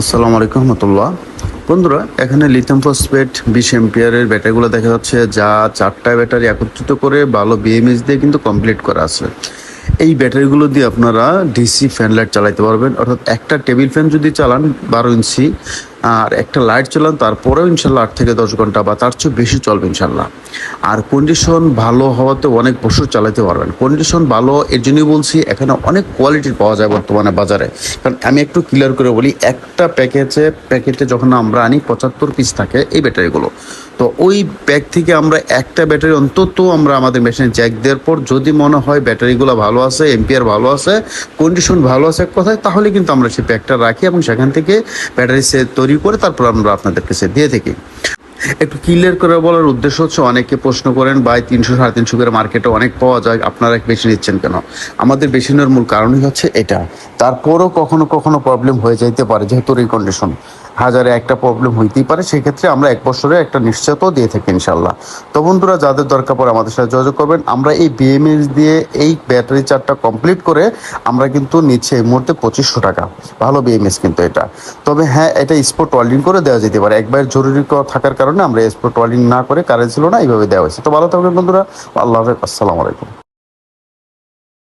আসসালামু আলাইকুম রহমতুল্লাহ। বন্ধুরা, এখানে লিথিয়াম ফসফেট 20 এম্পিয়ারের ব্যাটারিগুলো দেখা যাচ্ছে, যা 4টা ব্যাটারি একত্রিত করে ভালো বিএমএস দিয়ে কিন্তু কমপ্লিট করা আছে। এই ব্যাটারিগুলো দিয়ে আপনারা ডিসি ফ্যান লাইট চালাতে পারবেন, অর্থাৎ একটা টেবিল ফ্যান যদি চালান 12 ইঞ্চি আর একটা লাইট চালান, তারপরেও ইনশাল্লাহ 8 থেকে 10 ঘন্টা বা তার চেয়ে বেশি চলবে ইনশাল্লাহ। আর কন্ডিশন ভালো হওয়াতে অনেক বছর চালাতে পারবেন। কন্ডিশন ভালো এর জন্যই বলছি, এখানে অনেক কোয়ালিটির পাওয়া যায় বর্তমানে বাজারে। কারণ আমি একটু ক্লিয়ার করে বলি, একটা প্যাকেটে যখন আমরা আনি 75 পিস থাকে এই ব্যাটারিগুলো। তো ওই প্যাক থেকে আমরা একটা ব্যাটারি অন্তত আমরা আমাদের মেশিনে জ্যাক দেওয়ার পর যদি মনে হয় ব্যাটারিগুলো ভালো আছে, এম্পিয়ার ভালো আছে, কন্ডিশন ভালো আছে এক কথায়, তাহলে কিন্তু আমরা সেই প্যাকটা রাখি এবং সেখান থেকে ব্যাটারি সেট তৈরি করে তারপর আমরা আপনাদেরকে সে দিয়ে থাকি। একটু ক্লিয়ার করে বলার উদ্দেশ্য হচ্ছে, অনেকে প্রশ্ন করেন ভাই 300 সাড়ে 300 করে মার্কেটে অনেক পাওয়া যায়, আপনারা বেশি নিচ্ছেন কেন? আমাদের বেশি নেওয়ার মূল কারণই হচ্ছে এটা। তারপরও কখনো কখনো প্রবলেম হয়ে যাইতে পারে, যেহেতু রিকন্ডিশন হাজারে একটা প্রবলেম হইতেই পারে, সেক্ষেত্রে আমরা 1 বছরে একটা নিশ্চয়তাও দিয়ে থাকি ইনশাল্লাহ। তো বন্ধুরা, যাদের দরকার পড়ে আমাদের সাথে যোগাযোগ করবেন। আমরা এই বিএমএস দিয়ে এই ব্যাটারি চার্জটা কমপ্লিট করে আমরা কিন্তু নিচ্ছি এই মুহূর্তে 2500 টাকা। ভালো বিএমএস কিন্তু এটা। তবে হ্যাঁ, এটা স্পট ওয়েল্ডিং করে দেওয়া যেতে পারে। একবার জরুরি থাকার কারণে আমরা স্পট ওয়েল্ডিং না করে, কারেন্ট ছিল না, এইভাবে দেওয়া হয়েছে। তো ভালো থাকবেন বন্ধুরা। আল্লাহ হাফেজ, আসসালামু আলাইকুম।